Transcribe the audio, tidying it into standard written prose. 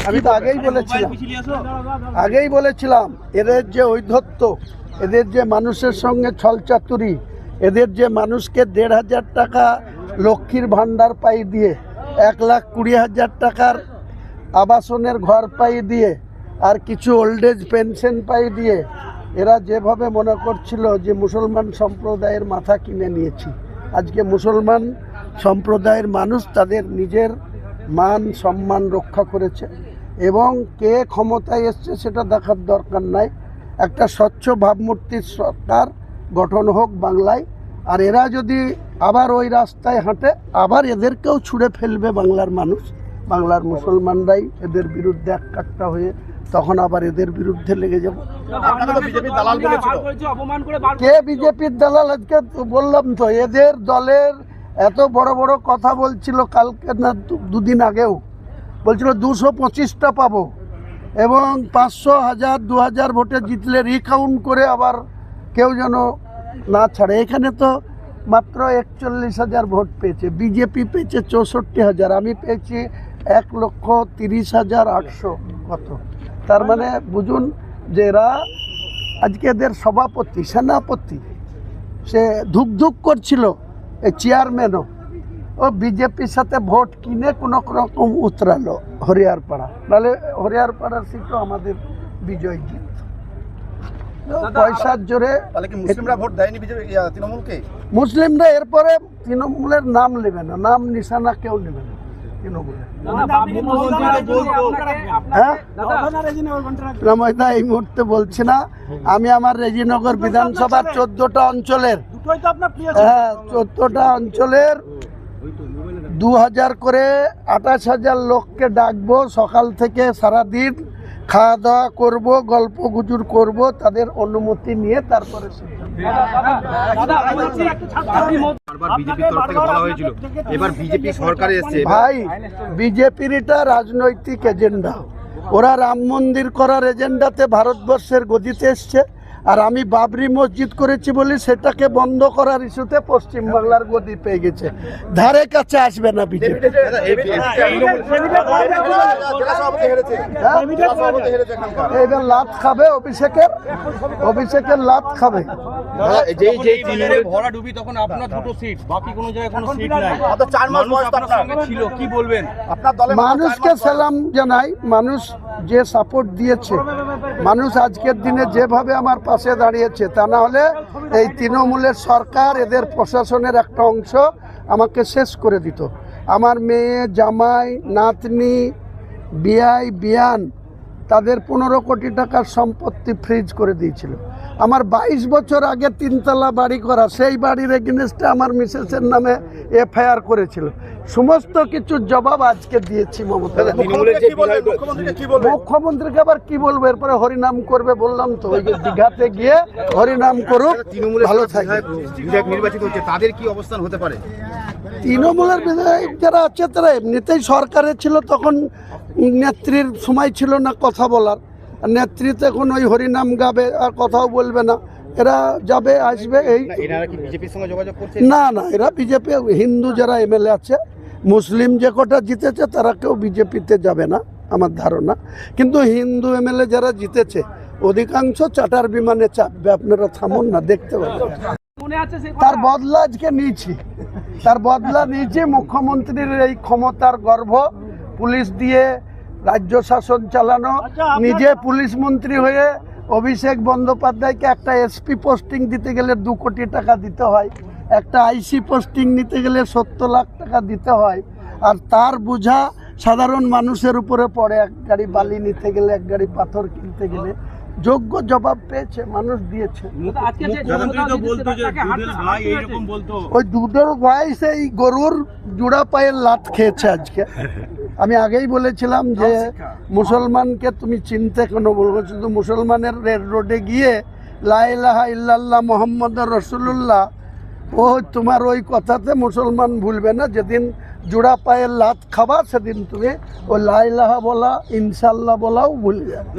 আমি তো আগেই বলেছিলাম এদের যে ঔদ্ধত্য, এদের যে মানুষের সঙ্গে ছলচাতুরি, এদের যে মানুষকে ১,৫০০ টাকা লক্ষ্মীর ভাণ্ডার পাই দিয়ে ১,২০,০০০ টাকার আবাসনের ঘর পাই দিয়ে আর কিছু ওল্ড এজ পেনশন পাই দিয়ে এরা যেভাবে মনে করছিল যে মুসলমান সম্প্রদায়ের মাথা কিনে নিয়েছি, আজকে মুসলমান সম্প্রদায়ের মানুষ তাদের নিজের মান সম্মান রক্ষা করেছে এবং কে ক্ষমতায় এসছে সেটা দেখার দরকার নাই। একটা স্বচ্ছ ভাবমূর্তির সরকার গঠন হোক বাংলায়, আর এরা যদি আবার ওই রাস্তায় হাঁটে আবার এদেরকেও ছুঁড়ে ফেলবে বাংলার মানুষ, বাংলার মুসলমানরাই এদের বিরুদ্ধে একটা হয়ে তখন আবার এদের বিরুদ্ধে লেগে যাব। কে বিজেপির দালাল? আজকে বললাম তো এদের দলের এত বড় বড় কথা বলছিল, কালকে না দুদিন আগেও বলছিল 225টা পাবো এবং 500, 1000, 2000 ভোটে জিতলে রিকাউন্ট করে আবার কেউ যেন না ছাড়ে। এখানে তো মাত্র 41,000 ভোট পেয়েছে, বিজেপি পেয়েছে 64,000, আমি পেয়েছি 1,30,800 কত। তার মানে বুঝুন যে এরা আজকে এদের সভাপতি সেনাপতি সে ধুকধুক করছিল, এই চেয়ারম্যানও ও বিজেপির সাথে ভোট কিনে কোনো রকম উতরালো হরিয়ারপাড়া, নাহলে হরিয়ারপাড়ার সিটও আমাদের বিজয় জিত। পয়সার জোরে মুসলিমরা ভোট দেয়নি তৃণমূলকে। মুসলিমরা এরপরে তৃণমূলের নাম নেবে না, নাম নিশানা কেউ নেবে না তৃণমূলের। এই মুহূর্তে বলছি না, আমি আমার রেজিনগর বিধানসভার 14টা অঞ্চলের 14টা অঞ্চলের 2000 করে 28,000 লোককে ডাকবো, সকাল থেকে সারাদিন খাওয়া দাওয়া করবো, গল্প গুজর করবো, তাদের অনুমতি নিয়ে তারপরে ভাই বিজেপির এটা রাজনৈতিক এজেন্ডা, ওরা রাম মন্দির করার এজেন্ডাতে ভারতবর্ষের গদিতে এসছে, আর আমি বাবরি মসজিদ করেছি বলি সেটাকে বন্ধ করার ইস্যুতে পশ্চিমবাংলার গদি পেয়ে গেছে, ধারে কাছে আসবে না বিজেপি। এবার লাত খাবে অভিষেকের লাত খাবে। মানুষকে সালাম জানাই, মানুষ যে সাপোর্ট দিয়েছে, মানুষ আজকের দিনে যেভাবে আমার পাশে দাঁড়িয়েছে, তা না হলে এই তৃণমূলের সরকার এদের প্রশাসনের একটা অংশ আমাকে শেষ করে দিত। আমার মেয়ে, জামাই, নাতনি, বিয়াই, বিয়ান তাদের 15 কোটি টাকার সম্পত্তি ফ্রিজ করে দিয়েছিল। আমার 22 বছর আগে 3তলা বাড়ি করা, সেই বাড়ির এগেনস্টে আমার মিসেসের নামে এফআইআর করেছিল। সমস্ত কিছুর জবাব আজকে দিয়েছি মমতা। মুখ্যমন্ত্রীকে আবার কি বলবো, এরপরে হরিনাম করবে বললাম তো, ওই যে দীঘাতে গিয়ে হরিনাম করুক, ভালো থাকবে। নির্বাচিত হচ্ছে তাদের কি অবস্থান হতে পারে? তৃণমূলের বিধায়ক যারা আছে তারা এমনিতেই সরকারে ছিল, তখন নেত্রীর সময় ছিল না কথা বলার, নেতৃত্ব এখন ওই হরিনাম গাবে আর কথাও বলবে না, এরা যাবে আসবে। এই না না, এরা বিজেপি, হিন্দু যারা এমএলএ আছে, মুসলিম যে কটা জিতেছে তারা কেউ বিজেপিতে যাবে না আমার ধারণা, কিন্তু হিন্দু এমএলএ যারা জিতেছে অধিকাংশ চার্টার বিমানে চাপবে। আপনারা থামুন না, দেখতে পাবেন। তার বদলা আজকে নিয়েছি, মুখ্যমন্ত্রীর এই ক্ষমতার গর্ভ, পুলিশ দিয়ে রাজ্য শাসন চালানো, নিজে পুলিশ মন্ত্রী হয়ে অভিষেক বন্দ্যোপাধ্যায়কে একটা এসপি পোস্টিং দিতে গেলে 2 কোটি টাকা দিতে হয়, একটা আইসি পোস্টিং নিতে গেলে 70 লাখ টাকা দিতে হয়, আর তার বোঝা সাধারণ মানুষের উপরে পড়ে। এক গাড়ি বালি নিতে গেলে, এক গাড়ি পাথর কিনতে গেলে যোগ্য জবাব পেয়েছে, মানুষ দিয়েছে। ওই দুধের ভাই সেই গরুর জোড়া পায়ের লাত খেয়েছে আজকে। আমি আগেই বলেছিলাম যে মুসলমানকে তুমি চিনতে কেন বলবো, শুধু মুসলমানের রেড রোডে গিয়ে লা ইলাহা ইল্লাল্লাহ মুহাম্মাদুর রাসূলুল্লাহ, ও তোমার ওই কথাতে মুসলমান ভুলবে না। যেদিন জোড়া পায়ের লাত খাবা সেদিন তুমি ও লা ইলাহা বলা, ইনশাল্লাহ বলাও ভুলে যাবে।